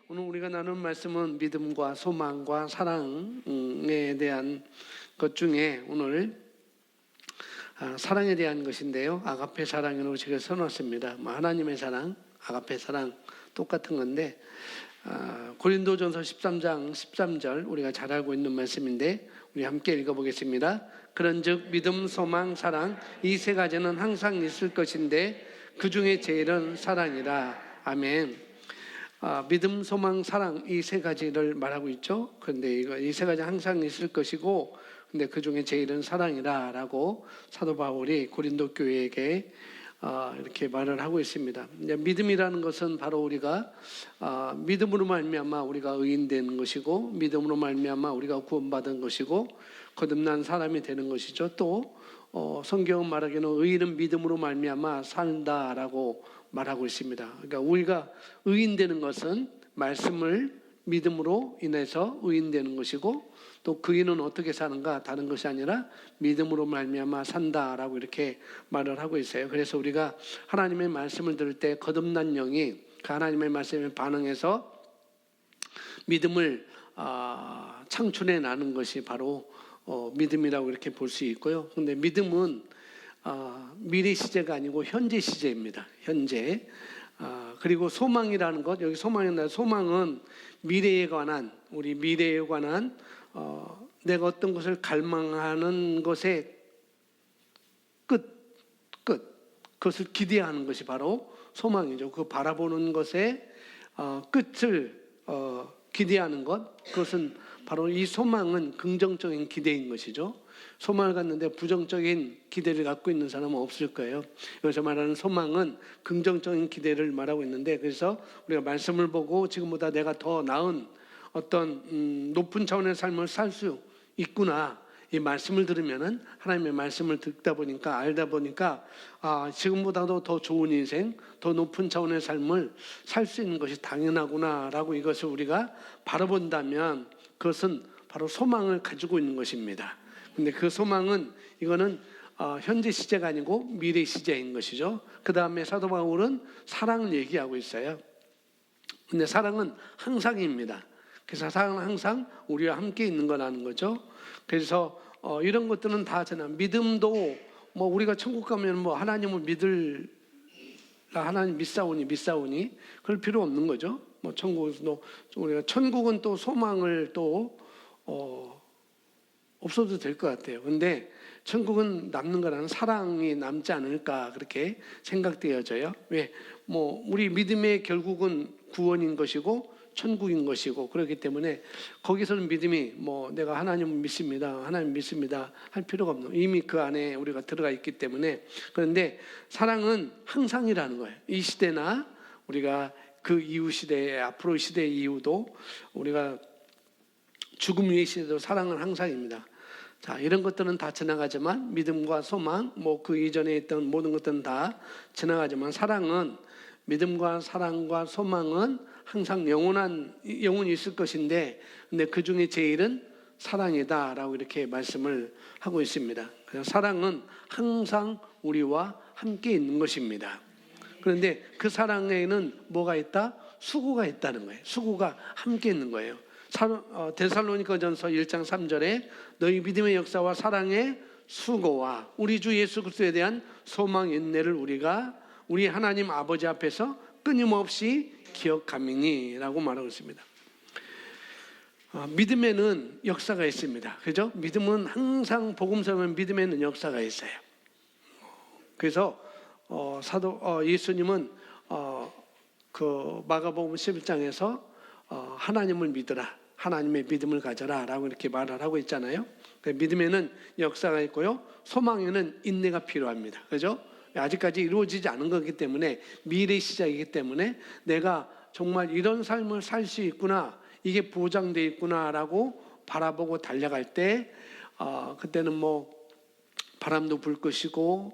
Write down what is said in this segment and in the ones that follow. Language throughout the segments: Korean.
오늘 우리가 나눈 말씀은 믿음과 소망과 사랑에 대한 것 중에 오늘 사랑에 대한 것인데요. 아가페 사랑으로 제가 써놨습니다. 하나님의 사랑, 아가페 사랑 똑같은 건데 고린도전서 13장 13절 우리가 잘 알고 있는 말씀인데 우리 함께 읽어보겠습니다. 그런즉 믿음, 소망, 사랑 이 세 가지는 항상 있을 것인데 그 중에 제일은 사랑이라. 아멘. 믿음, 소망, 사랑 이 세 가지를 말하고 있죠. 그런데 이 세 가지 항상 있을 것이고, 근데 그 중에 제일은 사랑이라라고 사도 바울이 고린도 교회에게 이렇게 말을 하고 있습니다. 믿음이라는 것은 바로 우리가 믿음으로 말미암아 우리가 의인되는 것이고, 믿음으로 말미암아 우리가 구원받은 것이고, 거듭난 사람이 되는 것이죠. 또 성경은 말하기는 의인은 믿음으로 말미암아 산다라고 말하고 있습니다. 그러니까 우리가 의인되는 것은 말씀을 믿음으로 인해서 의인되는 것이고, 또 그 의인은 어떻게 사는가 다른 것이 아니라 믿음으로 말미암아 산다라고 이렇게 말을 하고 있어요. 그래서 우리가 하나님의 말씀을 들을 때 거듭난 영이 그 하나님의 말씀에 반응해서 믿음을 창출해 나는 것이 바로 믿음이라고 이렇게 볼 수 있고요. 그런데 믿음은 미래 시제가 아니고 현재 시제입니다. 현재. 그리고 소망이라는 것, 여기 소망은 미래에 관한, 우리 미래에 관한 내가 어떤 것을 갈망하는 것의 그것을 기대하는 것이 바로 소망이죠. 그 바라보는 것의 끝을 기대하는 것, 그것은 바로 이 소망은 긍정적인 기대인 것이죠. 소망을 갖는데 부정적인 기대를 갖고 있는 사람은 없을 거예요. 여기서 말하는 소망은 긍정적인 기대를 말하고 있는데, 그래서 우리가 말씀을 보고 지금보다 내가 더 나은 어떤 높은 차원의 삶을 살 수 있구나, 이 말씀을 들으면은, 하나님의 말씀을 듣다 보니까 알다 보니까 지금보다도 더 좋은 인생, 더 높은 차원의 삶을 살 수 있는 것이 당연하구나라고 이것을 우리가 바라본다면 그것은 바로 소망을 가지고 있는 것입니다. 근데 그 소망은 이거는 현재 시제가 아니고 미래 시제인 것이죠. 그 다음에 사도 바울은 사랑을 얘기하고 있어요. 근데 사랑은 항상입니다. 그래서 사랑은 항상 우리와 함께 있는 거라는 거죠. 그래서 이런 것들은 다 믿음도 우리가 천국 가면 하나님을 믿을 하나님 믿사오니 그럴 필요 없는 거죠. 천국도 우리가 천국은 또 소망을 또 없어도 될 것 같아요. 근데 천국은 남는 거라는 사랑이 남지 않을까 그렇게 생각되어져요. 왜? 우리 믿음의 결국은 구원인 것이고 천국인 것이고, 그렇기 때문에 거기서는 믿음이 내가 하나님을 믿습니다, 하나님 믿습니다 할 필요가 없는, 이미 그 안에 우리가 들어가 있기 때문에. 그런데 사랑은 항상이라는 거예요. 이 시대나 우리가 그 이후 시대에, 앞으로 시대 이후도, 우리가 죽음 위의 시대도 사랑은 항상입니다. 자, 이런 것들은 다 지나가지만, 믿음과 소망, 그 이전에 있던 모든 것들은 다 지나가지만, 사랑은, 믿음과 사랑과 소망은 항상 영원히 있을 것인데, 근데 그 중에 제일은 사랑이다라고 이렇게 말씀을 하고 있습니다. 그래서 사랑은 항상 우리와 함께 있는 것입니다. 그런데 그 사랑에는 뭐가 있다? 수고가 있다는 거예요. 수고가 함께 있는 거예요. 데살로니가전서 1장 3절에 너희 믿음의 역사와 사랑의 수고와 우리 주 예수 그리스도에 대한 소망 인내를 우리가 우리 하나님 아버지 앞에서 끊임없이 기억하미니라고 말하고 있습니다. 믿음에는 역사가 있습니다. 그죠? 믿음은 항상, 복음서는 믿음에는 역사가 있어요. 그래서 예수님은 그 마가복음 11장에서 하나님을 믿으라, 하나님의 믿음을 가져라 라고 이렇게 말을 하고 있잖아요. 믿음에는 역사가 있고요, 소망에는 인내가 필요합니다. 그죠? 아직까지 이루어지지 않은 거기 때문에, 미래 시작이기 때문에 내가 정말 이런 삶을 살 수 있구나, 이게 보장되어 있구나라고 바라보고 달려갈 때 그때는 바람도 불 것이고,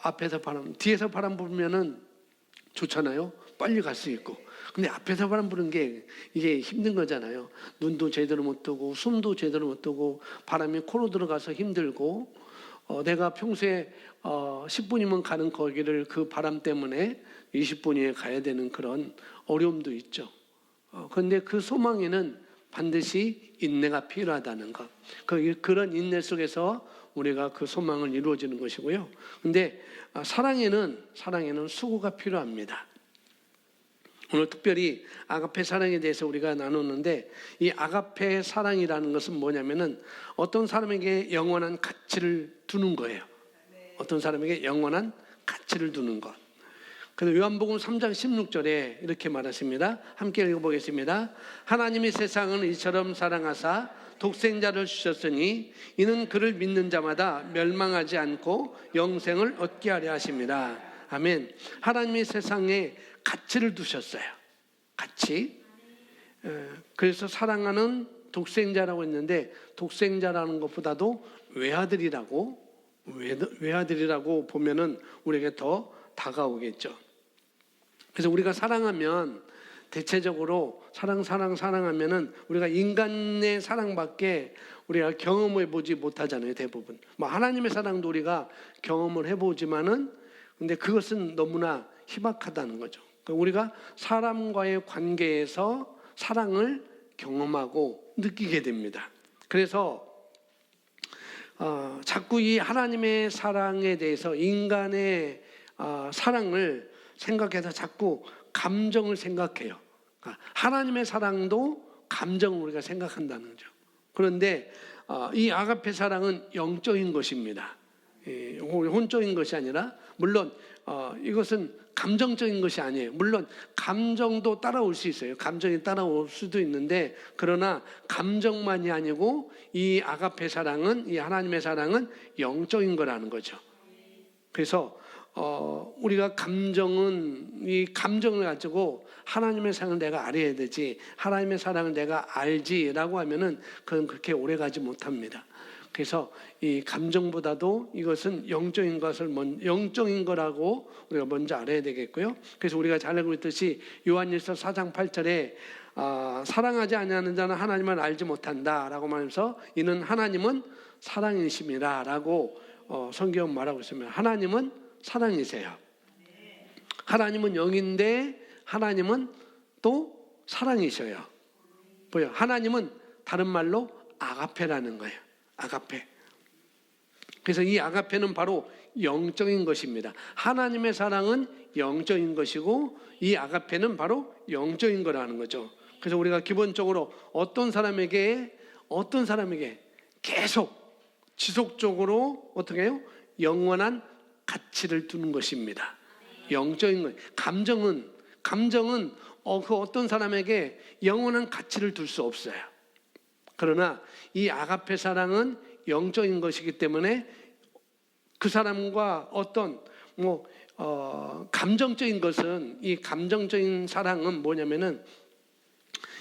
앞에서 뒤에서 바람 불면은 좋잖아요. 빨리 갈 수 있고. 근데 앞에서 바람 부는 게 이게 힘든 거잖아요. 눈도 제대로 못 뜨고 숨도 제대로 못 뜨고 바람이 코로 들어가서 힘들고, 내가 평소에 10분이면 가는 거기를 그 바람 때문에 20분이 가야 되는 그런 어려움도 있죠. 그런데 그 소망에는 반드시 인내가 필요하다는 것. 그런 인내 속에서 우리가 그 소망을 이루어지는 것이고요. 근데 사랑에는 수고가 필요합니다. 오늘 특별히 아가페 사랑에 대해서 우리가 나눴는데, 이 아가페 사랑이라는 것은 뭐냐면은 어떤 사람에게 영원한 가치를 두는 거예요. 어떤 사람에게 영원한 가치를 두는 것. 그래서 요한복음 3장 16절에 이렇게 말하십니다. 함께 읽어보겠습니다. 하나님이 세상을 이처럼 사랑하사 독생자를 주셨으니 이는 그를 믿는 자마다 멸망하지 않고 영생을 얻게 하려 하십니다. 아멘. 하나님이 세상에 가치를 두셨어요. 가치. 그래서 사랑하는 독생자라고 했는데, 독생자라는 것보다도 외아들이라고 보면은 우리에게 더 다가오겠죠. 그래서 우리가 사랑하면 대체적으로 사랑하면은 우리가 인간의 사랑밖에 우리가 경험해 보지 못하잖아요. 대부분. 하나님의 사랑도 우리가 경험을 해보지만은, 근데 그것은 너무나 희박하다는 거죠. 우리가 사람과의 관계에서 사랑을 경험하고 느끼게 됩니다. 그래서 자꾸 이 하나님의 사랑에 대해서 인간의 사랑을 생각해서 자꾸 감정을 생각해요. 하나님의 사랑도 감정을 우리가 생각한다는 거죠. 그런데 이 아가페 사랑은 영적인 것입니다. 혼적인 것이 아니라, 물론 이것은 감정적인 것이 아니에요. 물론 감정도 따라올 수 있어요. 감정이 따라올 수도 있는데, 그러나 감정만이 아니고 이 아가페 사랑은, 이 하나님의 사랑은 영적인 거라는 거죠. 그래서 우리가 이 감정을 가지고 하나님의 사랑을 내가 알아야 되지, 하나님의 사랑을 내가 알지라고 하면은 그건 그렇게 오래 가지 못합니다. 그래서 이 감정보다도 이것은 영적인 거라고 우리가 먼저 알아야 되겠고요. 그래서 우리가 잘 알고 있듯이 요한일서 4장 8절에 사랑하지 아니하는 자는 하나님을 알지 못한다라고 말하면서, 이는 하나님은 사랑이심이라라고 성경 말하고 있습니다. 하나님은 사랑이세요. 하나님은 영인데 하나님은 또 사랑이셔요. 보여. 하나님은 다른 말로 아가페라는 거예요. 아가페. 그래서 이 아가페는 바로 영적인 것입니다. 하나님의 사랑은 영적인 것이고, 이 아가페는 바로 영적인 거라는 거죠. 그래서 우리가 기본적으로 어떤 사람에게 계속 지속적으로 어떻게 해요? 영원한 가치를 두는 것입니다. 영적인 것. 감정은 그 어떤 사람에게 영원한 가치를 둘 수 없어요. 그러나 이 아가페 사랑은 영적인 것이기 때문에 그 사람과 어떤 감정적인 것은, 이 감정적인 사랑은 뭐냐면은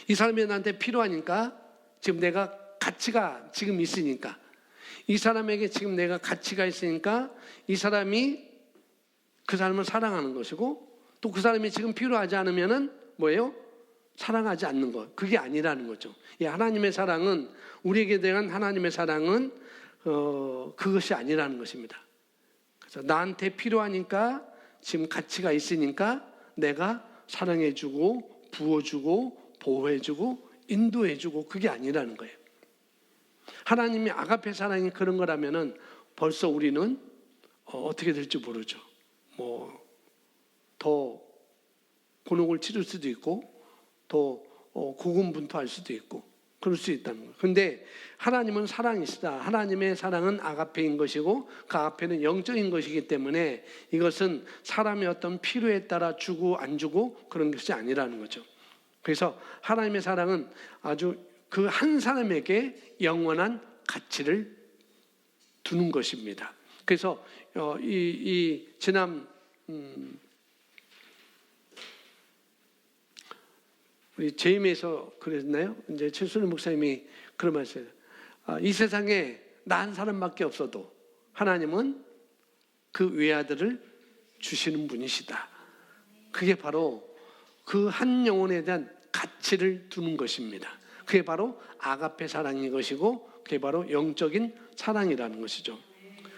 이 사람이 나한테 필요하니까, 지금 내가 가치가 지금 있으니까, 이 사람에게 지금 내가 가치가 있으니까 이 사람이 그 사람을 사랑하는 것이고, 또 그 사람이 지금 필요하지 않으면은 뭐예요? 사랑하지 않는 것. 그게 아니라는 거죠. 이 하나님의 사랑은, 우리에게 대한 하나님의 사랑은 그것이 아니라는 것입니다. 그래서 나한테 필요하니까, 지금 가치가 있으니까 내가 사랑해주고 부어주고 보호해주고 인도해주고, 그게 아니라는 거예요. 하나님이 아가페 사랑이 그런 거라면은 벌써 우리는 어떻게 될지 모르죠. 더 곤혹을 치를 수도 있고, 더 고군분투할 수도 있고, 그럴 수 있다는 거예요. 그런데 하나님은 사랑이시다. 하나님의 사랑은 아가페인 것이고, 그 아가페는 영적인 것이기 때문에 이것은 사람의 어떤 필요에 따라 주고 안 주고 그런 것이 아니라는 거죠. 그래서 하나님의 사랑은 아주 그 한 사람에게 영원한 가치를 두는 것입니다. 그래서 지난 우리 제임에서 그랬나요? 이제 최순일 목사님이 그런 말씀을 했어요. 이 세상에 나 한 사람밖에 없어도 하나님은 그 외아들을 주시는 분이시다. 그게 바로 그 한 영혼에 대한 가치를 두는 것입니다. 그게 바로 아가페 사랑인 것이고, 그게 바로 영적인 사랑이라는 것이죠.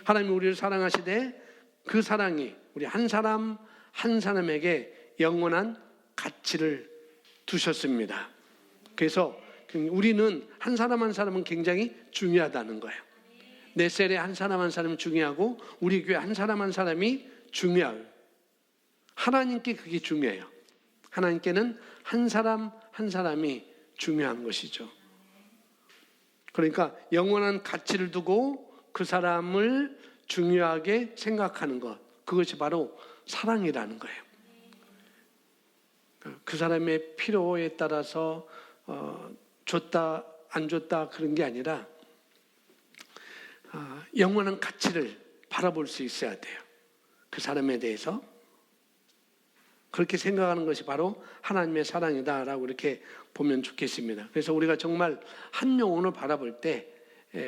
하나님이 우리를 사랑하시되 그 사랑이 우리 한 사람에게 영원한 가치를 두셨습니다. 그래서 우리는 한 사람 한 사람은 굉장히 중요하다는 거예요. 내 셀에 한 사람 한 사람이 중요하고 우리 교회 한 사람 한 사람이 중요해요. 하나님께 그게 중요해요. 하나님께는 한 사람 한 사람이 중요한 것이죠. 그러니까 영원한 가치를 두고 그 사람을 중요하게 생각하는 것, 그것이 바로 사랑이라는 거예요. 그 사람의 필요에 따라서 줬다 안 줬다 그런 게 아니라 영원한 가치를 바라볼 수 있어야 돼요. 그 사람에 대해서 그렇게 생각하는 것이 바로 하나님의 사랑이다라고 이렇게 보면 좋겠습니다. 그래서 우리가 정말 한 영혼을 바라볼 때,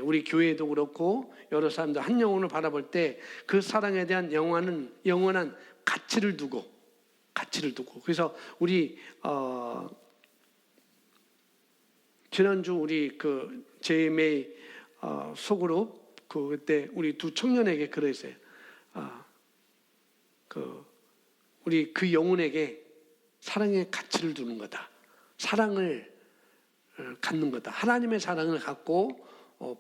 우리 교회도 그렇고 여러 사람들 한 영혼을 바라볼 때 그 사랑에 대한 영원한 가치를 두고 그래서 우리 지난주 우리 그 JMA 소그룹 그때 우리 두 청년에게 그랬어요. 우리 그 영혼에게 사랑의 가치를 두는 거다. 사랑을 갖는 거다. 하나님의 사랑을 갖고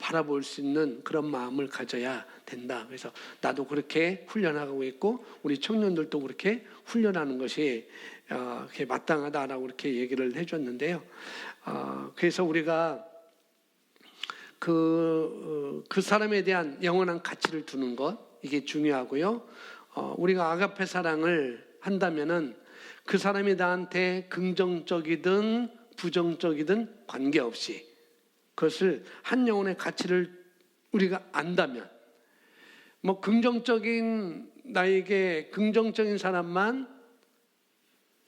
바라볼 수 있는 그런 마음을 가져야 된다. 그래서 나도 그렇게 훈련하고 있고 우리 청년들도 그렇게 훈련하는 것이 마땅하다라고 이렇게 얘기를 해줬는데요. 그래서 우리가 그 사람에 대한 영원한 가치를 두는 것, 이게 중요하고요. 우리가 아가페 사랑을 한다면은 그 사람이 나한테 긍정적이든 부정적이든 관계없이 그것을 한 영혼의 가치를 우리가 안다면, 나에게 긍정적인 사람만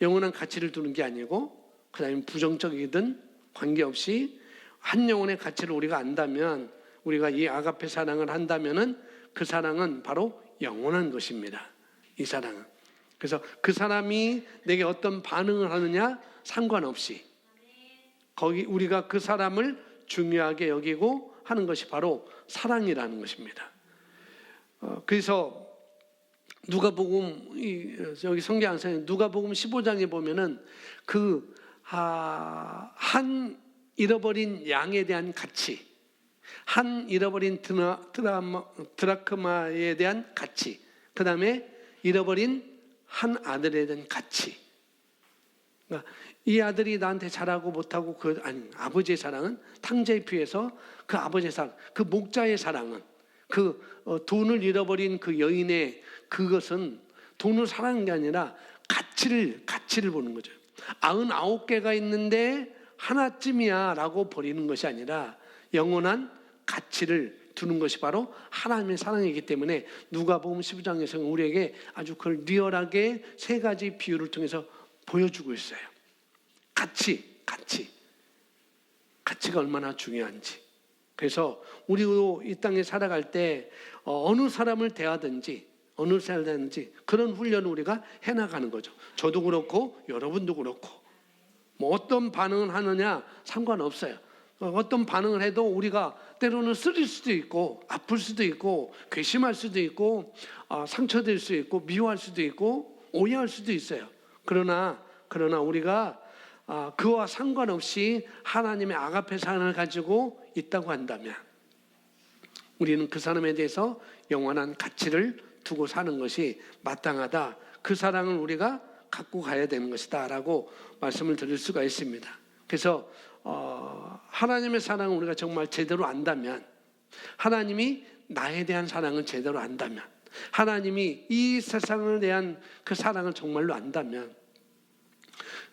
영원한 가치를 두는 게 아니고 그다음에 부정적이든 관계없이 한 영혼의 가치를 우리가 안다면, 우리가 이 아가페 사랑을 한다면은 그 사랑은 바로 영원한 것입니다. 이 사랑은. 그래서 그 사람이 내게 어떤 반응을 하느냐 상관없이 거기 우리가 그 사람을 중요하게 여기고 하는 것이 바로 사랑이라는 것입니다. 그래서 누가복음 여기 성경 안에서 누가복음 15장에 보면은 한 잃어버린 양에 대한 가치, 한 잃어버린 드라크마에 대한 가치, 그 다음에 잃어버린 한 아들에 대한 가치. 그러니까 이 아들이 나한테 잘하고 못하고 아버지의 사랑은 탕자의 피에서 그 아버지의 사랑, 그 목자의 사랑은 돈을 잃어버린 그 여인의 그것은 돈을 사랑한 게 아니라 가치를 보는 거죠. 99개가 있는데 하나쯤이야 라고 버리는 것이 아니라 영원한 가치를 두는 것이 바로 하나님의 사랑이기 때문에 누가복음 15장에서는 우리에게 아주 그걸 리얼하게 세 가지 비유를 통해서 보여주고 있어요. 가치가 얼마나 중요한지. 그래서 우리도 이 땅에 살아갈 때 어느 사람을 대하든지 그런 훈련을 우리가 해나가는 거죠. 저도 그렇고 여러분도 그렇고 어떤 반응을 하느냐 상관없어요. 어떤 반응을 해도 우리가 때로는 쓰릴 수도 있고 아플 수도 있고 괘씸할 수도 있고 상처될 수도 있고 미워할 수도 있고 오해할 수도 있어요. 그러나 우리가 그와 상관없이 하나님의 아가페 사랑을 가지고 있다고 한다면 우리는 그 사람에 대해서 영원한 가치를 두고 사는 것이 마땅하다. 그 사랑을 우리가 갖고 가야 되는 것이다 라고 말씀을 드릴 수가 있습니다. 그래서 하나님의 사랑을 우리가 정말 제대로 안다면, 하나님이 나에 대한 사랑을 제대로 안다면, 하나님이 이 세상에 대한 그 사랑을 정말로 안다면,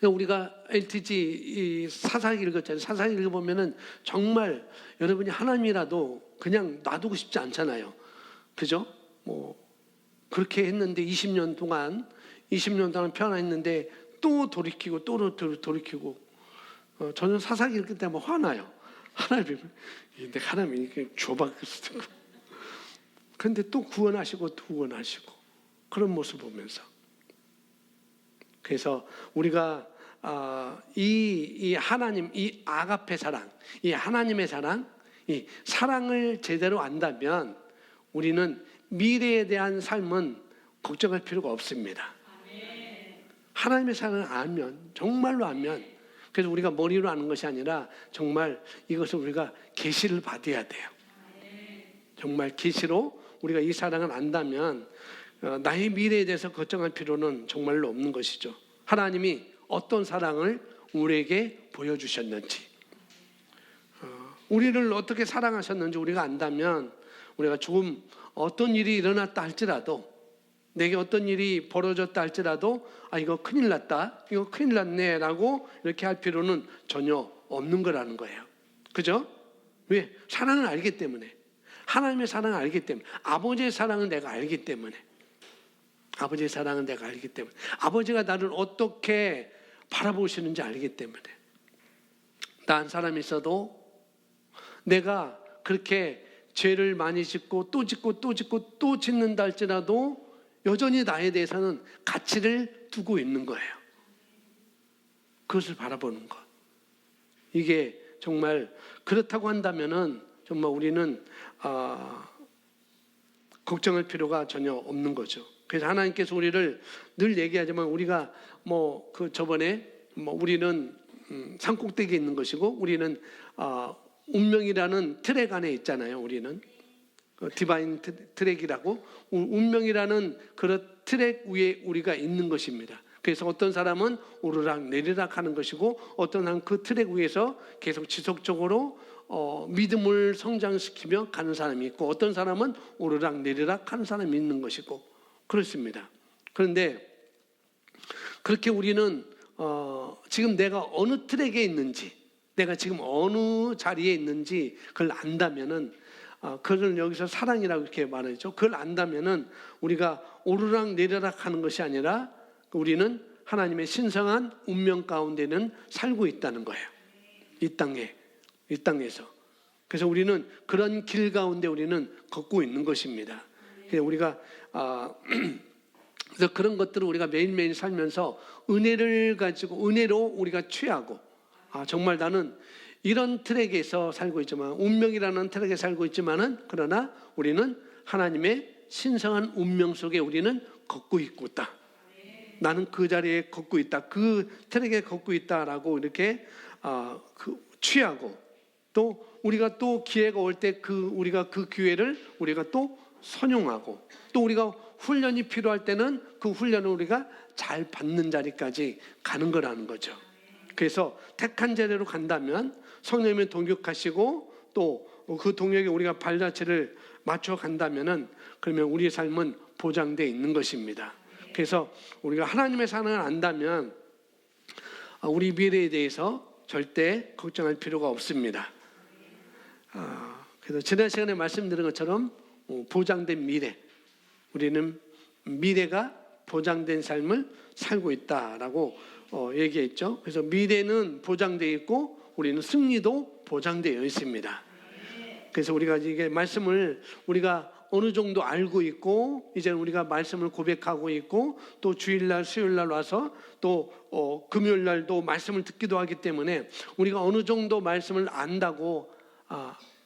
우리가 LTG 사사기 읽었잖아요. 사사기 읽어보면은 정말 여러분이 하나님이라도 그냥 놔두고 싶지 않잖아요. 그죠? 그렇게 했는데 20년 동안 편안했는데 또 돌이키고 또 돌이키고. 저는 사사기 읽을 때 화나요. 하나님이 줘봐 그럴 수도 있고. 그런데 또 구원하시고 그런 모습 보면서. 그래서 우리가 이 하나님, 이 아가페 사랑, 이 하나님의 사랑, 이 사랑을 제대로 안다면 우리는 미래에 대한 삶은 걱정할 필요가 없습니다. 하나님의 사랑을 알면, 정말로 알면 그래서 우리가 머리로 아는 것이 아니라 정말 이것을 우리가 계시를 받아야 돼요. 정말 계시로 우리가 이 사랑을 안다면 나의 미래에 대해서 걱정할 필요는 정말로 없는 것이죠. 하나님이 어떤 사랑을 우리에게 보여주셨는지, 우리를 어떻게 사랑하셨는지 우리가 안다면, 우리가 조금 어떤 일이 일어났다 할지라도, 내게 어떤 일이 벌어졌다 할지라도 이거 큰일 났다, 이거 큰일 났네 라고 이렇게 할 필요는 전혀 없는 거라는 거예요. 그죠? 왜? 사랑을 알기 때문에, 하나님의 사랑을 알기 때문에, 아버지의 사랑을 내가 알기 때문에, 아버지의 사랑은 내가 알기 때문에, 아버지가 나를 어떻게 바라보시는지 알기 때문에, 나 한 사람이 있어도 내가 그렇게 죄를 많이 짓고 또 짓고 또 짓고 또 짓는다 할지라도 여전히 나에 대해서는 가치를 두고 있는 거예요. 그것을 바라보는 것. 이게 정말 그렇다고 한다면은 정말 우리는 걱정할 필요가 전혀 없는 거죠. 그래서 하나님께서 우리를 늘 얘기하지만, 우리가 저번에 우리는 산꼭대기에 있는 것이고 우리는 운명이라는 트랙 안에 있잖아요. 우리는 디바인 트랙이라고, 운명이라는 그런 트랙 위에 우리가 있는 것입니다. 그래서 어떤 사람은 오르락 내리락 하는 것이고, 어떤 사람은 그 트랙 위에서 계속 지속적으로 믿음을 성장시키며 가는 사람이 있고, 어떤 사람은 오르락 내리락 하는 사람이 있는 것이고 그렇습니다. 그런데 그렇게 우리는 지금 내가 어느 트랙에 있는지, 내가 지금 어느 자리에 있는지 그걸 안다면은, 그걸 여기서 사랑이라고 이렇게 말하죠. 그걸 안다면은 우리가 오르락 내리락 하는 것이 아니라 우리는 하나님의 신성한 운명 가운데는 살고 있다는 거예요. 이 땅에서. 그래서 우리는 그런 길 가운데 우리는 걷고 있는 것입니다. 그래서 우리가 그래서 그런 것들을 우리가 매일매일 살면서 은혜를 가지고, 은혜로 우리가 취하고, 정말 나는 이런 트랙에서 살고 있지만, 운명이라는 트랙에 살고 있지만은, 그러나 우리는 하나님의 신성한 운명 속에 우리는 걷고 있다. 나는 그 자리에 걷고 있다. 그 트랙에 걷고 있다라고 이렇게 취하고, 또 우리가 또 기회가 올 때 우리가 그 기회를 우리가 또 선용하고, 또 우리가 훈련이 필요할 때는 그 훈련을 우리가 잘 받는 자리까지 가는 거라는 거죠. 그래서 택한 자리로 간다면 성령님이 동역하시고, 또 그 동역에 우리가 발자취를 맞춰 간다면은, 그러면 우리의 삶은 보장되어 있는 것입니다. 그래서 우리가 하나님의 사랑을 안다면 우리 미래에 대해서 절대 걱정할 필요가 없습니다. 그래서 지난 시간에 말씀드린 것처럼 보장된 미래, 우리는 미래가 보장된 삶을 살고 있다라고 얘기했죠. 그래서 미래는 보장되어 있고 우리는 승리도 보장되어 있습니다. 그래서 우리가 이게 말씀을 우리가 어느 정도 알고 있고, 이제 우리가 말씀을 고백하고 있고, 또 주일날 수요일날 와서 또 금요일 날도 말씀을 듣기도 하기 때문에 우리가 어느 정도 말씀을 안다고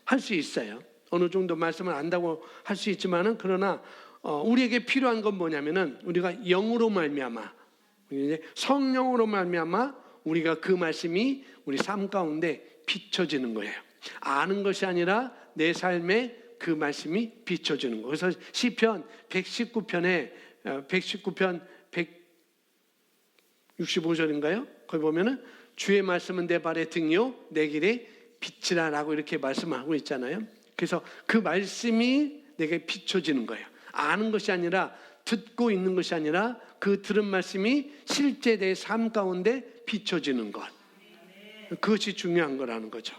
할 수 있어요. 어느 정도 말씀을 안다고 할 수 있지만은, 그러나 우리에게 필요한 건 뭐냐면은, 우리가 영으로 말미암아, 성령으로 말미암아 우리가 그 말씀이 우리 삶 가운데 비춰지는 거예요. 아는 것이 아니라 내 삶에 그 말씀이 비춰지는 거예요. 그래서 시편 119편 165절인가요? 거기 보면은 주의 말씀은 내 발의 등이요 내 길의 빛이라라고 이렇게 말씀하고 있잖아요. 그래서 그 말씀이 내게 비춰지는 거예요. 아는 것이 아니라, 듣고 있는 것이 아니라, 그 들은 말씀이 실제 내 삶 가운데 비춰지는 것, 그것이 중요한 거라는 거죠.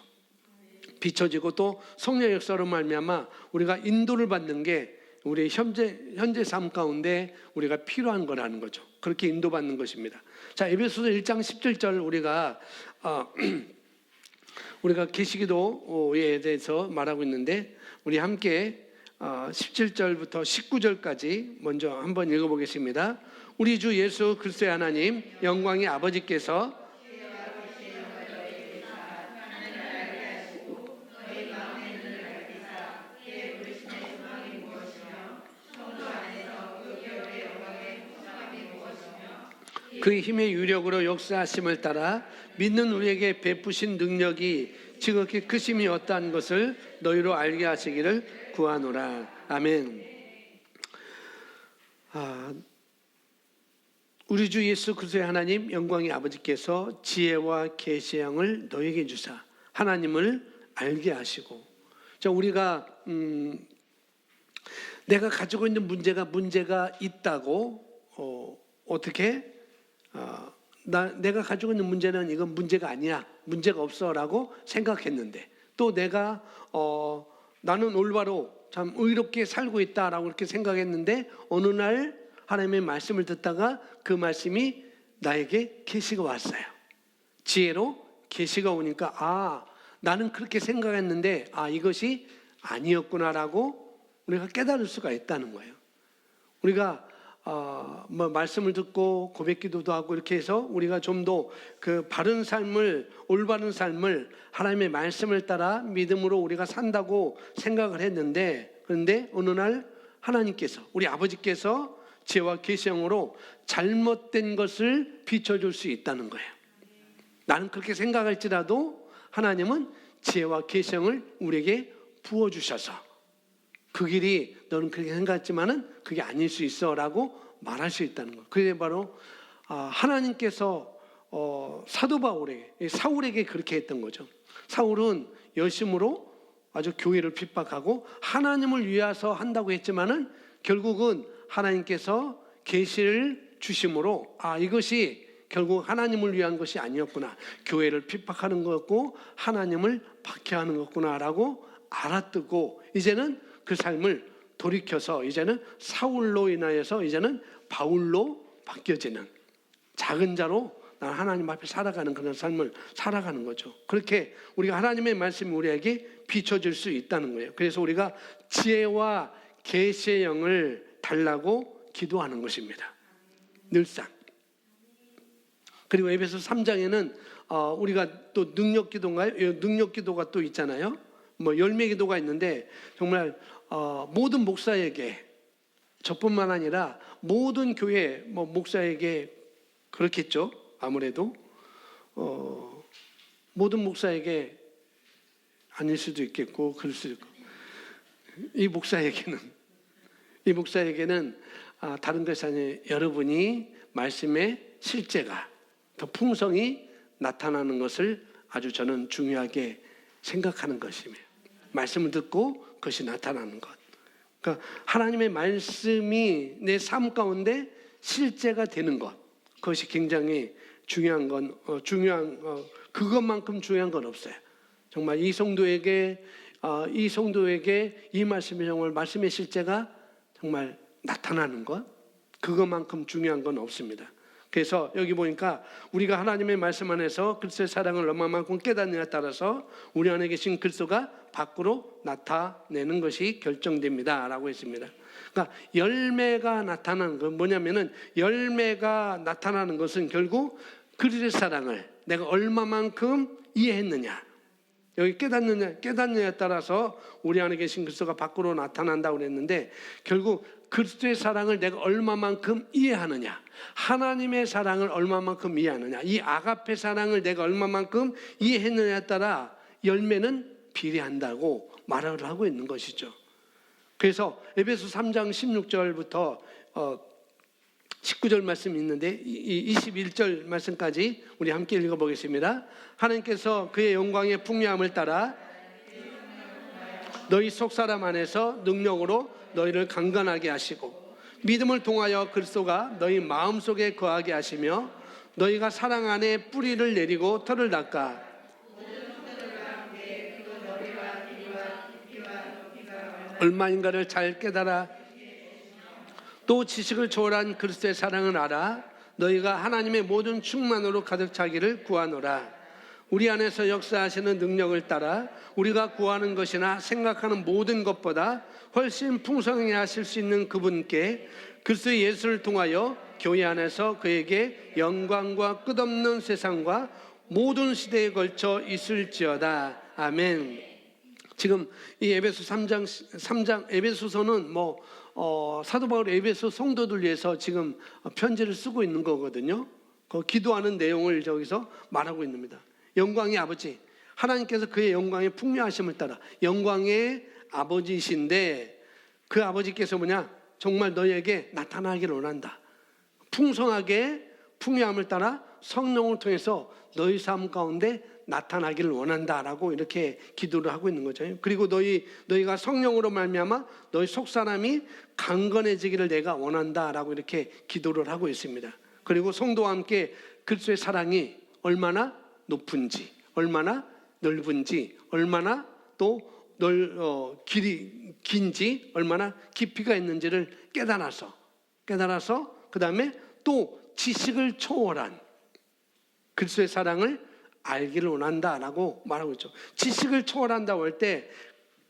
비춰지고, 또 성령 역사로 말미암아 우리가 인도를 받는 게 우리의 현재 삶 가운데 우리가 필요한 거라는 거죠. 그렇게 인도받는 것입니다. 자, 에베소서 1장 17절 우리가 계시기도에 대해서 말하고 있는데, 우리 함께 17절부터 19절까지 먼저 한번 읽어보겠습니다. 우리 주 예수 그리스도의 하나님, 영광의 아버지께서 그의 힘의 유력으로 역사하심을 따라 믿는 우리에게 베푸신 능력이 지극히 크심이 어떠한 것을 너희로 알게 하시기를 구하노라. 아멘. 우리 주 예수 그리스도의 하나님 영광의 아버지께서 지혜와 계시의 영을 너에게 주사 하나님을 알게 하시고, 우리가 내가 가지고 있는 문제가 있다고 어떻게 내가 가지고 있는 문제는 이건 문제가 아니야, 문제가 없어라고 생각했는데, 또 내가 나는 올바로 참 의롭게 살고 있다라고 이렇게 생각했는데, 어느 날 하나님의 말씀을 듣다가 그 말씀이 나에게 계시가 왔어요. 지혜로 계시가 오니까 나는 그렇게 생각했는데 이것이 아니었구나라고 우리가 깨달을 수가 있다는 거예요. 우리가 말씀을 듣고 고백기도도 하고 이렇게 해서 우리가 좀 더 그 바른 삶을, 올바른 삶을 하나님의 말씀을 따라 믿음으로 우리가 산다고 생각을 했는데, 그런데 어느 날 하나님께서, 우리 아버지께서 지혜와 계시형으로 잘못된 것을 비춰줄 수 있다는 거예요. 나는 그렇게 생각할지라도 하나님은 지혜와 계시형을 우리에게 부어주셔서 그 길이 너는 그렇게 생각했지만은 그게 아닐 수 있어 라고 말할 수 있다는 거예요. 그게 바로 하나님께서 사도 사울에게 그렇게 했던 거죠. 사울은 열심으로 아주 교회를 핍박하고 하나님을 위해서 한다고 했지만은 결국은 하나님께서 계시를 주심으로 이것이 결국 하나님을 위한 것이 아니었구나, 교회를 핍박하는 거였고 하나님을 박해하는 거구나라고 알아듣고, 이제는 그 삶을 돌이켜서 이제는 사울로 인하여서 이제는 바울로 바뀌어지는, 작은 자로 난 하나님 앞에 살아가는 그런 삶을 살아가는 거죠. 그렇게 우리가 하나님의 말씀이 우리에게 비춰질 수 있다는 거예요. 그래서 우리가 지혜와 계시의 영을 달라고 기도하는 것입니다, 늘상. 그리고 에베소 3장에는 우리가 또 능력기도인가요? 능력기도가 또 있잖아요. 열매기도가 있는데, 정말 모든 목사에게, 저뿐만 아니라 모든 교회 목사에게 그렇겠죠. 아무래도 모든 목사에게 아닐 수도 있겠고 그럴 수도 있고, 이 목사에게는 다른 것이 아니라 여러분이 말씀의 실제가 더 풍성히 나타나는 것을 아주 저는 중요하게 생각하는 것이며, 말씀을 듣고 그것이 나타나는 것, 그러니까 하나님의 말씀이 내 삶 가운데 실제가 되는 것, 그것이 굉장히 중요한 건 그것만큼 중요한 건 없어요. 정말 이 성도에게 이 말씀이 정말 말씀의 실제가 정말 나타나는 것, 그것만큼 중요한 건 없습니다. 그래서 여기 보니까 우리가 하나님의 말씀 안에서 그리스도의 사랑을 얼마만큼 깨닫느냐에 따라서 우리 안에 계신 그리스도가 밖으로 나타내는 것이 결정됩니다 라고 했습니다. 그러니까 열매가 나타나는 건 뭐냐면은, 열매가 나타나는 것은 결국 그리스도의 사랑을 내가 얼마만큼 이해했느냐, 여기 깨닫느냐에 따라서 우리 안에 계신 그리스도가 밖으로 나타난다고 그랬는데, 결국 그리스도의 사랑을 내가 얼마만큼 이해하느냐, 하나님의 사랑을 얼마만큼 이해하느냐, 이 아가페 사랑을 내가 얼마만큼 이해했느냐에 따라 열매는 비례한다고 말을 하고 있는 것이죠. 그래서 에베소 3장 16절부터 19절 말씀이 있는데 21절 말씀까지 우리 함께 읽어보겠습니다. 하나님께서 그의 영광의 풍요함을 따라 너희 속사람 안에서 능력으로 너희를 강건하게 하시고, 믿음을 통하여 그리스도가 너희 마음속에 거하게 하시며, 너희가 사랑 안에 뿌리를 내리고 털을 닦아 얼마인가를 잘 깨달아 또 지식을 초월한 그리스도의 사랑을 알아 너희가 하나님의 모든 충만으로 가득 차기를 구하노라. 우리 안에서 역사하시는 능력을 따라 우리가 구하는 것이나 생각하는 모든 것보다 훨씬 풍성하게 하실 수 있는 그분께 그리스도 예수를 통하여 교회 안에서 그에게 영광과 끝없는 세상과 모든 시대에 걸쳐 있을지어다. 아멘. 지금 이 에베소 3장 에베소서는 사도 바울이 에베소 성도들 위해서 지금 편지를 쓰고 있는 거거든요. 그 기도하는 내용을 여기서 말하고 있습니다. 영광의 아버지, 하나님께서 그의 영광의 풍요하심을 따라 영광의 아버지이신데 그 아버지께서 뭐냐? 정말 너희에게 나타나기를 원한다. 풍성하게 풍요함을 따라 성령을 통해서 너희 삶 가운데 나타나기를 원한다라고 이렇게 기도를 하고 있는 거죠. 그리고 너희가 성령으로 말미암아 너희 속 사람이 강건해지기를 내가 원한다라고 이렇게 기도를 하고 있습니다. 그리고 성도와 함께 그리스도의 사랑이 얼마나 높은지, 얼마나 넓은지, 얼마나 또 길이 긴지, 얼마나 깊이가 있는지를 깨달아서 그 다음에 또 지식을 초월한 그리스도의 사랑을 알기를 원한다라고 말하고 있죠. 지식을 초월한다고 할 때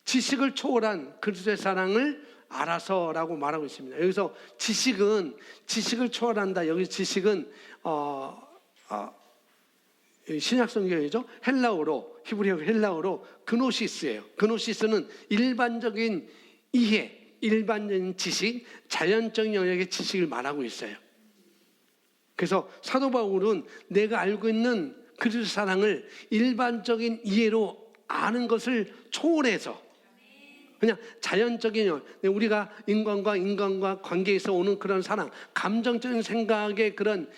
지식을 초월한 그리스도의 사랑을 알아서라고 말하고 있습니다. 여기서 지식을 초월한다. 여기 지식은 신약 성경이죠. 헬라어로, 히브리어 헬라어로 그노시스예요. 그노시스는 일반적인 이해, 일반적인 지식, 자연적인 영역의 지식을 말하고 있어요. 그래서 사도 바울은 내가 알고 있는 그리스도 사랑을 일반적인 이해로 아는 것을 초월해서 그냥 자연적인 우리가 인간과 관계에서 오는 그런 사랑, 감정적인 생각의 그런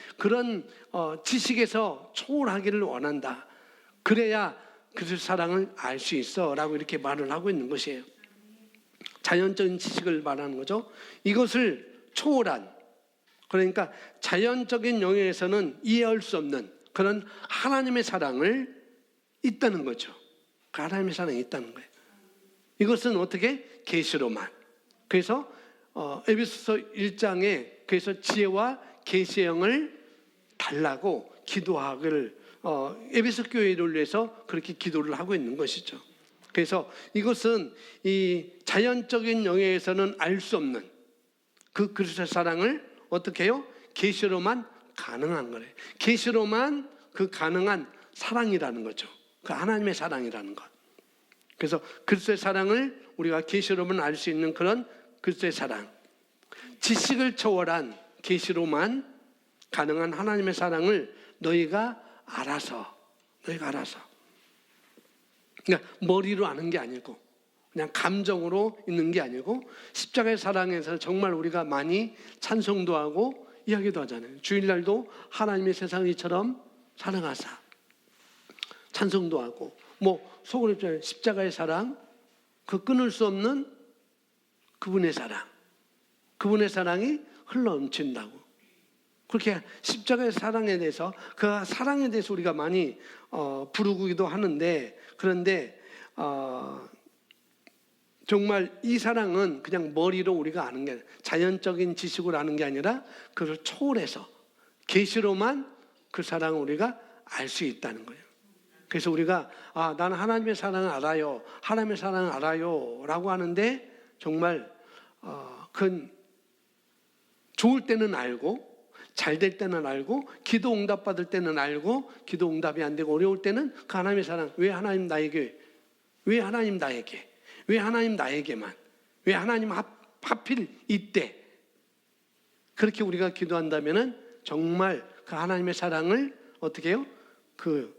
지식에서 초월하기를 원한다. 그래야 그리스도 사랑을 알 수 있어라고 이렇게 말을 하고 있는 것이에요. 자연적인 지식을 말하는 거죠. 이것을 초월한, 그러니까 자연적인 영역에서는 이해할 수 없는 그런 하나님의 사랑을 있다는 거죠. 그 하나님의 사랑이 있다는 거예요. 이것은 어떻게? 계시로만. 그래서 에베소서 1장에 그래서 지혜와 계시의 영을 달라고 기도하기를 에베소 교회를 위해서 그렇게 기도를 하고 있는 것이죠. 그래서 이것은 이 자연적인 영역에서는 알 수 없는 그 그리스도의 사랑을 어떻게 해요? 계시로만 가능한 거래요. 계시로만 그 가능한 사랑이라는 거죠. 그 하나님의 사랑이라는 것. 그래서 그리스도의 사랑을 우리가 계시로만 알 수 있는 그런 그리스도의 사랑, 지식을 초월한 계시로만 가능한 하나님의 사랑을 너희가 알아서 그러니까 머리로 아는 게 아니고 그냥 감정으로 있는 게 아니고 십자가의 사랑에서 정말 우리가 많이 찬송도 하고 이야기도 하잖아요. 주일날도 하나님의 세상을 이처럼 사랑하사 찬송도 하고 속으로 입장에 십자가의 사랑, 그 끊을 수 없는 그분의 사랑이 흘러넘친다고. 그렇게 십자가의 사랑에 대해서 그 사랑에 대해서 우리가 많이 부르기도 하는데 그런데 정말 이 사랑은 그냥 머리로 우리가 아는 게 아니라 자연적인 지식으로 아는 게 아니라 그걸 초월해서 계시로만 그 사랑을 우리가 알 수 있다는 거예요. 그래서 우리가 나는 하나님의 사랑을 알아요. 하나님의 사랑을 알아요. 라고 하는데 정말 그건 좋을 때는 알고 잘 될 때는 알고 기도 응답 받을 때는 알고 기도 응답이 안 되고 어려울 때는 그 하나님의 사랑 왜 하나님 나에게 왜 하나님 나에게만 왜 하나님 하필 이때 그렇게 우리가 기도한다면은 정말 그 하나님의 사랑을 어떻게 해요? 그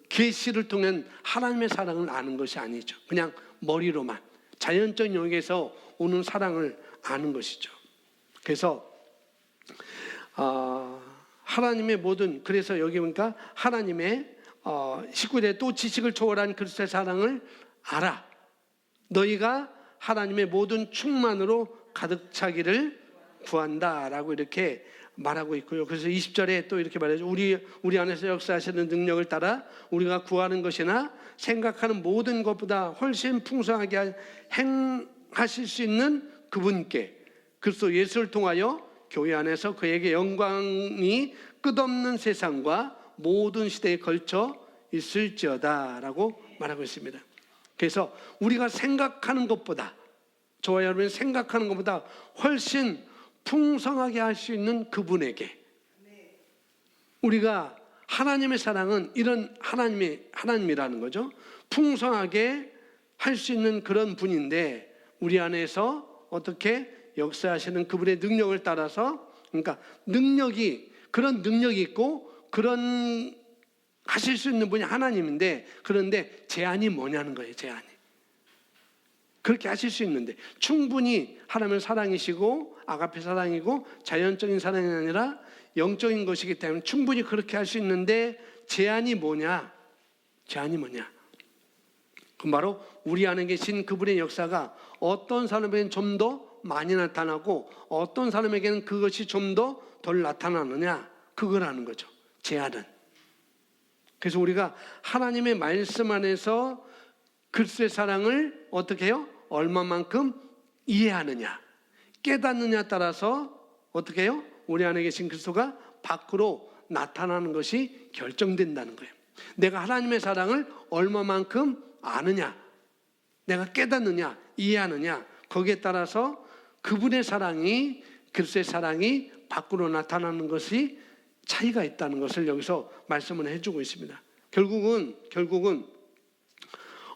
계시를 통한 하나님의 사랑을 아는 것이 아니죠. 그냥 머리로만 자연적 영역에서 오는 사랑을 아는 것이죠. 그래서 하나님의 모든 그래서 여기 보니까 하나님의 19대 또 지식을 초월한 그리스도의 사랑을 알아. 너희가 하나님의 모든 충만으로 가득 차기를 구한다라고 이렇게 말하고 있고요. 그래서 20절에 또 이렇게 말하죠. 우리 안에서 역사하시는 능력을 따라 우리가 구하는 것이나 생각하는 모든 것보다 훨씬 풍성하게 행하실 수 있는 그분께 그리스도 예수를 통하여 교회 안에서 그에게 영광이 끝없는 세상과 모든 시대에 걸쳐 있을지어다라고 말하고 있습니다. 그래서 우리가 생각하는 것보다 저와 여러분이 생각하는 것보다 훨씬 풍성하게 할 수 있는 그분에게 우리가 하나님의 사랑은 이런 하나님이라는 거죠. 풍성하게 할 수 있는 그런 분인데 우리 안에서 어떻게 역사하시는 그분의 능력을 따라서 그러니까 능력이 그런 능력이 있고 그런 하실 수 있는 분이 하나님인데, 그런데 제한이 뭐냐는 거예요. 제한이. 그렇게 하실 수 있는데 충분히 하나님은 사랑이시고 아가페 사랑이고 자연적인 사랑이 아니라 영적인 것이기 때문에 충분히 그렇게 할 수 있는데, 제한이 뭐냐? 제한이 뭐냐? 그 바로 우리 안에 계신 그분의 역사가 어떤 사람에게는 좀 더 많이 나타나고 어떤 사람에게는 그것이 좀 더 덜 나타나느냐, 그거라는 거죠. 제한은. 그래서 우리가 하나님의 말씀 안에서 그리스도의 사랑을 어떻게 해요? 얼마만큼 이해하느냐, 깨닫느냐에 따라서 어떻게 해요? 우리 안에 계신 그리스도가 밖으로 나타나는 것이 결정된다는 거예요. 내가 하나님의 사랑을 얼마만큼 아느냐, 내가 깨닫느냐, 이해하느냐, 거기에 따라서 그분의 사랑이, 그리스도의 사랑이 밖으로 나타나는 것이 차이가 있다는 것을 여기서 말씀을 해주고 있습니다. 결국은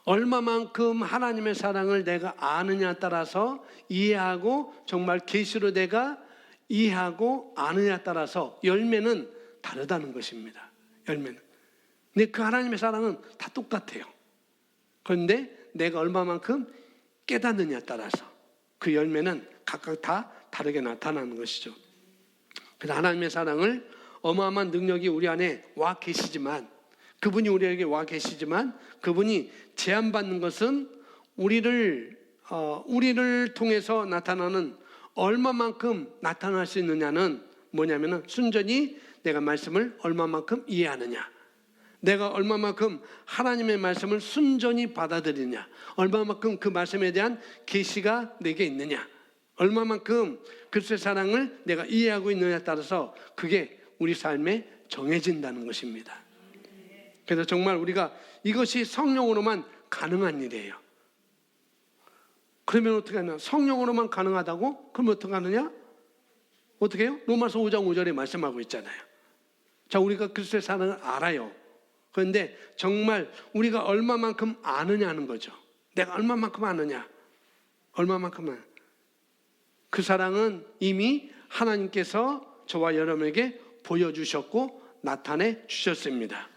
얼마만큼 하나님의 사랑을 내가 아느냐에 따라서, 이해하고 정말 계시로 내가 이해하고 아느냐에 따라서 열매는 다르다는 것입니다. 열매는. 근데 그 하나님의 사랑은 다 똑같아요. 그런데 내가 얼마만큼 깨닫느냐에 따라서 그 열매는 각각 다 다르게 나타나는 것이죠. 그래서 하나님의 사랑을, 어마어마한 능력이 우리 안에 와 계시지만, 그분이 우리에게 와 계시지만 그분이 제한받는 것은 우리를 통해서 나타나는, 얼마만큼 나타날 수 있느냐는 뭐냐면은 순전히 내가 말씀을 얼마만큼 이해하느냐, 내가 얼마만큼 하나님의 말씀을 순전히 받아들이냐, 얼마만큼 그 말씀에 대한 계시가 내게 있느냐, 얼마만큼 그리스도의 사랑을 내가 이해하고 있느냐에 따라서 그게 우리 삶에 정해진다는 것입니다. 그래서 정말 우리가 이것이 성령으로만 가능한 일이에요. 그러면 어떻게 하냐? 성령으로만 가능하다고? 그럼 어떻게 하느냐? 어떻게 해요? 로마서 5장 5절에 말씀하고 있잖아요. 자, 우리가 그리스도의 사랑을 알아요. 그런데 정말 우리가 얼마만큼 아느냐는 거죠. 내가 얼마만큼 아느냐, 얼마만큼은. 그 사랑은 이미 하나님께서 저와 여러분에게 보여주셨고 나타내 주셨습니다.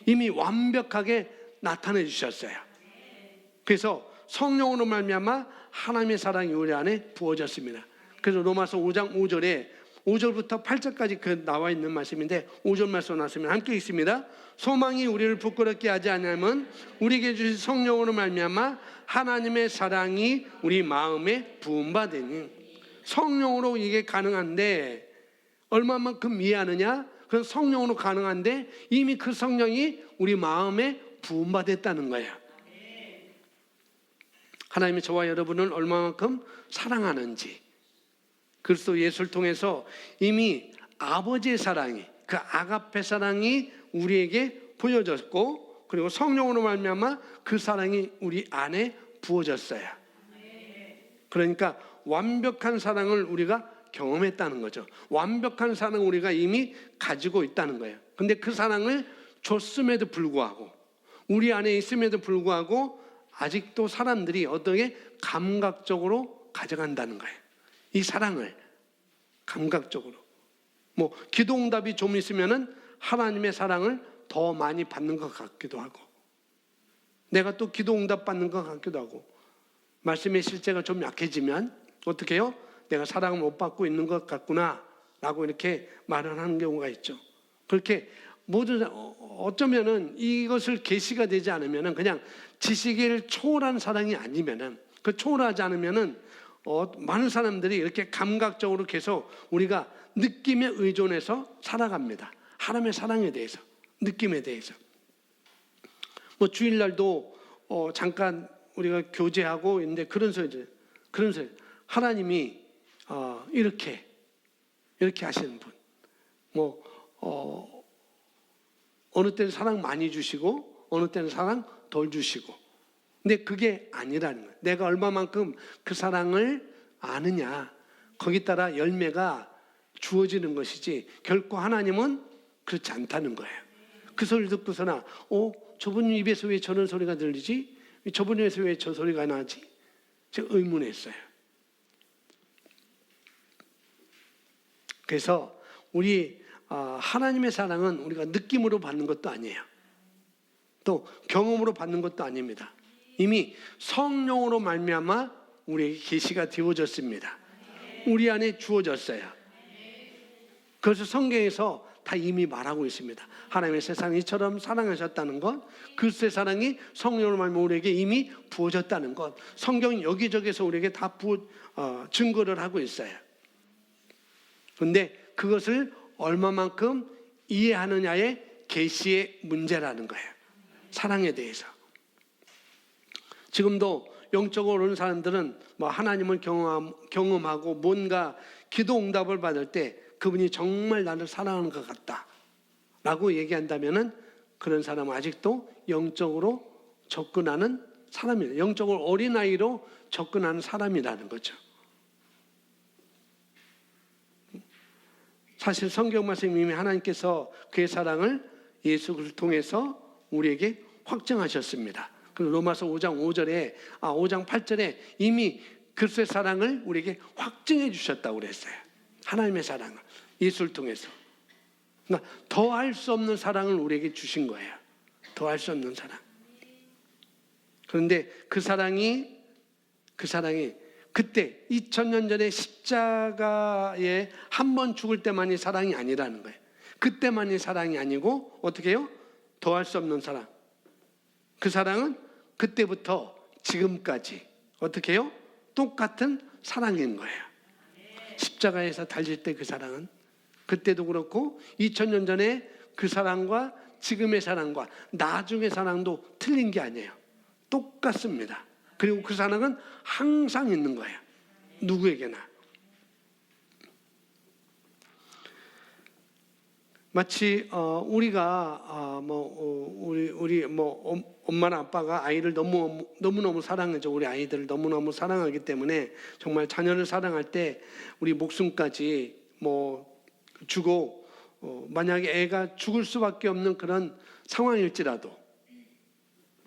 이미 완벽하게 나타내 주셨어요. 그래서 성령으로 말미암아 하나님의 사랑이 우리 안에 부어졌습니다. 그래서 로마서 5장 5절에 5절부터 8절까지 그 나와 있는 말씀인데, 5절 말씀 나왔으면 함께 읽습니다. 소망이 우리를 부끄럽게 하지 않으면 우리에게 주신 성령으로 말미암아 하나님의 사랑이 우리 마음에 부음받으니. 성령으로 이게 가능한데 얼마만큼 이해하느냐? 그건 성령으로 가능한데 이미 그 성령이 우리 마음에 부음받았다는 거예요. 하나님이 저와 여러분을 얼마만큼 사랑하는지, 그리스도 예수를 통해서 이미 아버지의 사랑이, 그 아가페 사랑이 우리에게 보여졌고, 그리고 성령으로 말미암아 그 사랑이 우리 안에 부어졌어요. 그러니까 완벽한 사랑을 우리가 경험했다는 거죠. 완벽한 사랑을 우리가 이미 가지고 있다는 거예요. 근데 그 사랑을 줬음에도 불구하고, 우리 안에 있음에도 불구하고 아직도 사람들이 어떻게 감각적으로 가져간다는 거예요. 이 사랑을 감각적으로. 뭐 기도응답이 좀 있으면은 하나님의 사랑을 더 많이 받는 것 같기도 하고, 내가 또 기도응답 받는 것 같기도 하고, 말씀의 실제가 좀 약해지면 어떻게 해요? 내가 사랑을 못 받고 있는 것 같구나 라고 이렇게 말을 하는 경우가 있죠. 그렇게 모든, 어쩌면은 이것을 계시가 되지 않으면은, 그냥 지식을 초월한 사랑이 아니면은, 그 초월하지 않으면은 많은 사람들이 이렇게 감각적으로 계속 우리가 느낌에 의존해서 살아갑니다. 하나님의 사랑에 대해서, 느낌에 대해서. 뭐 주일날도 잠깐 우리가 교제하고 있는데 그런 소리. 하나님이 이렇게 하시는 분. 어느 때는 사랑 많이 주시고 어느 때는 사랑 덜 주시고. 근데 그게 아니라는 거예요. 내가 얼마만큼 그 사랑을 아느냐, 거기 따라 열매가 주어지는 것이지, 결코 하나님은 그렇지 않다는 거예요. 그 소리 듣고서나 저분 입에서 왜 저런 소리가 들리지? 저분 입에서 왜 저 소리가 나지? 제가 의문했어요. 그래서 우리 하나님의 사랑은 우리가 느낌으로 받는 것도 아니에요. 또 경험으로 받는 것도 아닙니다. 이미 성령으로 말미암아 우리에게 계시가 되어졌습니다. 우리 안에 주어졌어요. 그래서 성경에서 다 이미 말하고 있습니다. 하나님의 세상을 이처럼 사랑하셨다는 것, 그리스도의 사랑이 성령으로 말미암아 우리에게 이미 부어졌다는 것, 성경 여기저기서 우리에게 다 증거를 하고 있어요. 그런데 그것을 얼마만큼 이해하느냐의 계시의 문제라는 거예요. 사랑에 대해서. 지금도 영적으로 오는 사람들은 뭐 하나님을 경험하고 뭔가 기도 응답을 받을 때 그분이 정말 나를 사랑하는 것 같다 라고 얘기한다면은 그런 사람은 아직도 영적으로 접근하는 사람이에요. 영적으로 어린아이로 접근하는 사람이라는 거죠. 사실 성경 말씀 이미 하나님께서 그의 사랑을 예수 그리스도를 통해서 우리에게 확증하셨습니다. 로마서 5장 8절에 이미 그리스도의 사랑을 우리에게 확증해 주셨다고 그랬어요. 하나님의 사랑을 예수를 통해서. 그러니까 더할 수 없는 사랑을 우리에게 주신 거예요. 더할 수 없는 사랑. 그런데 그 사랑이 그때 2000년 전에 십자가에 한 번 죽을 때만이 사랑이 아니라는 거예요. 그때만이 사랑이 아니고 어떻게 해요? 더할 수 없는 사랑. 그 사랑은 그때부터 지금까지 어떻게 해요? 똑같은 사랑인 거예요. 십자가에서 달릴 때 그 사랑은 그때도 그렇고 2000년 전에 그 사랑과 지금의 사랑과 나중의 사랑도 틀린 게 아니에요. 똑같습니다. 그리고 그 사랑은 항상 있는 거예요. 누구에게나. 마치 우리가 우리 엄마나 아빠가 아이를 너무너무 사랑하죠. 우리 아이들을 너무너무 사랑하기 때문에 정말 자녀를 사랑할 때 우리 목숨까지 주고 만약에 애가 죽을 수밖에 없는 그런 상황일지라도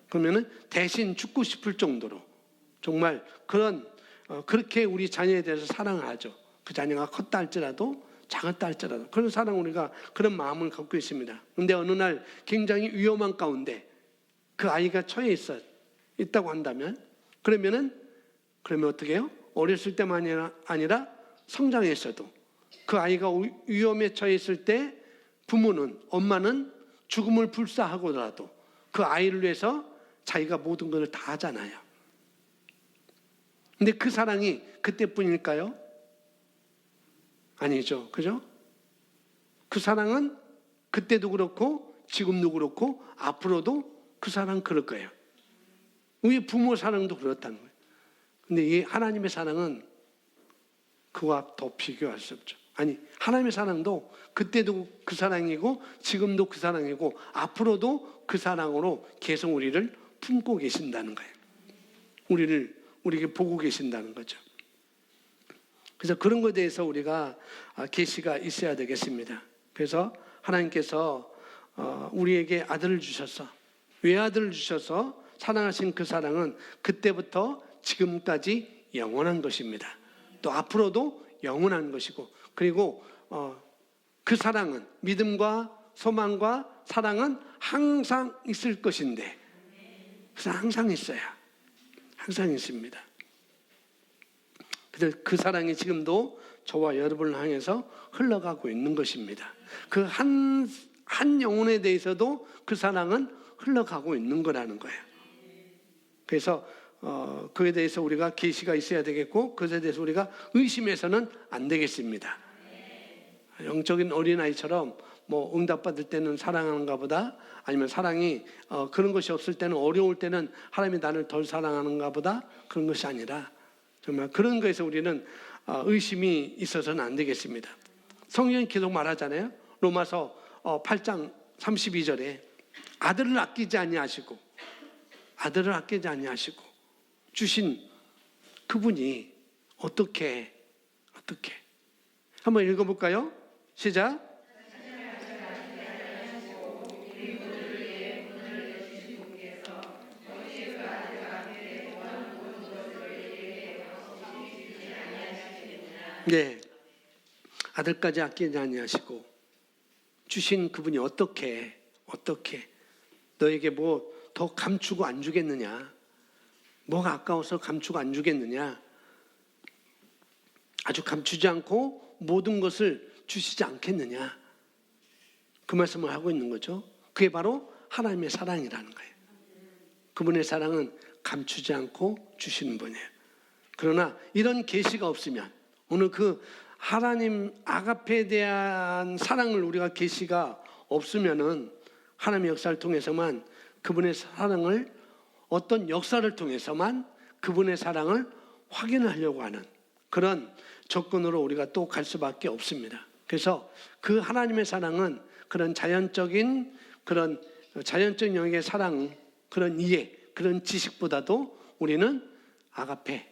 그러면은 대신 죽고 싶을 정도로 정말 그렇게 우리 자녀에 대해서 사랑을 하죠. 그 자녀가 컸다 할지라도 작았다 할지라도 그런 사랑 우리가 그런 마음을 갖고 있습니다. 그런데 어느 날 굉장히 위험한 가운데 그 아이가 처해 있다고 한다면 그러면 어떻게 해요? 어렸을 때만이 아니라 성장했어도 그 아이가 위험에 처해 있을 때 엄마는 죽음을 불사하고라도 그 아이를 위해서 자기가 모든 것을 다 하잖아요. 근데 그 사랑이 그때뿐일까요? 아니죠. 그죠? 그 사랑은 그때도 그렇고 지금도 그렇고 앞으로도 그 사랑 그럴 거예요. 우리 부모 사랑도 그렇다는 거예요. 근데 이 하나님의 사랑은 그와 더 비교할 수 없죠. 아니, 하나님의 사랑도 그때도 그 사랑이고 지금도 그 사랑이고 앞으로도 그 사랑으로 계속 우리를 품고 계신다는 거예요. 우리에게 보고 계신다는 거죠. 그래서 그런 것에 대해서 우리가 계시가 있어야 되겠습니다. 그래서 하나님께서 우리에게 아들을 주셔서 외아들을 주셔서 사랑하신 그 사랑은 그때부터 지금까지 영원한 것입니다. 또 앞으로도 영원한 것이고 그리고 그 사랑은 믿음과 소망과 사랑은 항상 있을 것인데 그래서 항상 있어요. 항상 있습니다. 그래서 그 사랑이 지금도 저와 여러분을 향해서 흘러가고 있는 것입니다. 그 한 영혼에 대해서도 그 사랑은 흘러가고 있는 거라는 거예요. 그래서 그에 대해서 우리가 계시가 있어야 되겠고 그것에 대해서 우리가 의심해서는 안 되겠습니다. 영적인 어린아이처럼 응답받을 때는 사랑하는가 보다 아니면 사랑이 그런 것이 없을 때는 어려울 때는 하나님이 나를 덜 사랑하는가 보다 그런 것이 아니라 정말 그런 것에서 우리는 의심이 있어서는 안 되겠습니다. 성경이 계속 말하잖아요. 로마서 8장 32절에 아들을 아끼지 아니하시고 주신 그분이 어떻게 한번 읽어볼까요? 시작. 네, 아들까지 아끼지 아니하시고 주신 그분이 어떻게 너에게 뭐 더 감추고 안 주겠느냐? 뭐가 아까워서 감추고 안 주겠느냐? 아주 감추지 않고 모든 것을 주시지 않겠느냐? 그 말씀을 하고 있는 거죠. 그게 바로 하나님의 사랑이라는 거예요. 그분의 사랑은 감추지 않고 주시는 분이에요. 그러나 이런 계시가 없으면, 오늘 그 하나님 아가페에 대한 사랑을 우리가 계시가 없으면은 하나님의 역사를 통해서만 그분의 사랑을, 어떤 역사를 통해서만 그분의 사랑을 확인하려고 하는 그런 조건으로 우리가 또 갈 수밖에 없습니다. 그래서 그 하나님의 사랑은 그런 자연적인 영역의 사랑, 그런 이해, 그런 지식보다도 우리는 아가페,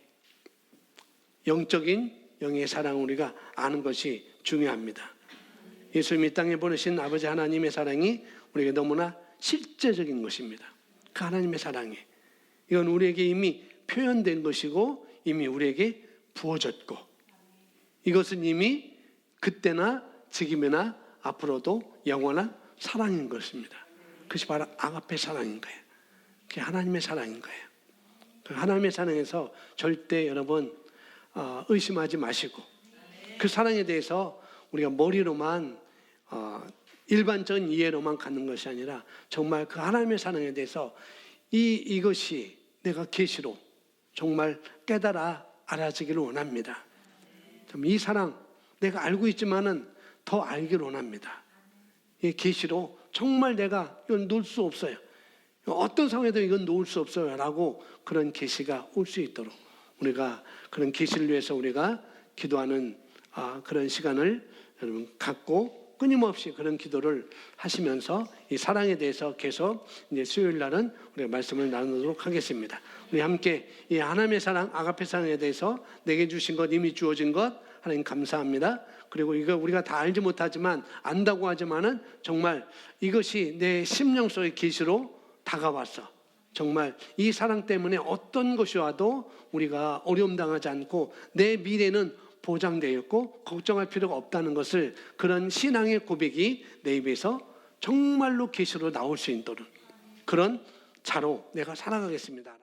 영적인 영의 사랑을 우리가 아는 것이 중요합니다. 예수님이 이 땅에 보내신 아버지 하나님의 사랑이 우리에게 너무나 실제적인 것입니다. 그 하나님의 사랑이, 이건 우리에게 이미 표현된 것이고 이미 우리에게 부어졌고, 이것은 이미 그때나 지금이나 앞으로도 영원한 사랑인 것입니다. 그것이 바로 아가페 사랑인 거예요. 그게 하나님의 사랑인 거예요. 그 하나님의 사랑에서 절대 여러분 의심하지 마시고, 그 사랑에 대해서 우리가 머리로만 일반적인 이해로만 갖는 것이 아니라 정말 그 하나님의 사랑에 대해서 이것이 내가 계시로 정말 깨달아 알아지기를 원합니다. 이 사랑 내가 알고 있지만은 더 알기를 원합니다. 이 계시로 정말 내가 이건 놓을 수 없어요. 어떤 상황에도 이건 놓을 수 없어요 라고 그런 계시가 올 수 있도록 우리가 그런 계시를 위해서 우리가 기도하는 그런 시간을 여러분 갖고 끊임없이 그런 기도를 하시면서 이 사랑에 대해서 계속 이제 수요일 날은 우리가 말씀을 나누도록 하겠습니다. 우리 함께 이 하나님의 사랑, 아가페 사랑에 대해서 내게 주신 것, 이미 주어진 것 하나님 감사합니다. 그리고 이거 우리가 다 알지 못하지만 안다고 하지만은 정말 이것이 내 심령 속의 계시로 다가와서 정말 이 사랑 때문에 어떤 것이 와도 우리가 어려움 당하지 않고 내 미래는 보장되어 있고 걱정할 필요가 없다는 것을, 그런 신앙의 고백이 내 입에서 정말로 계시로 나올 수 있도록 그런 자로 내가 살아가겠습니다.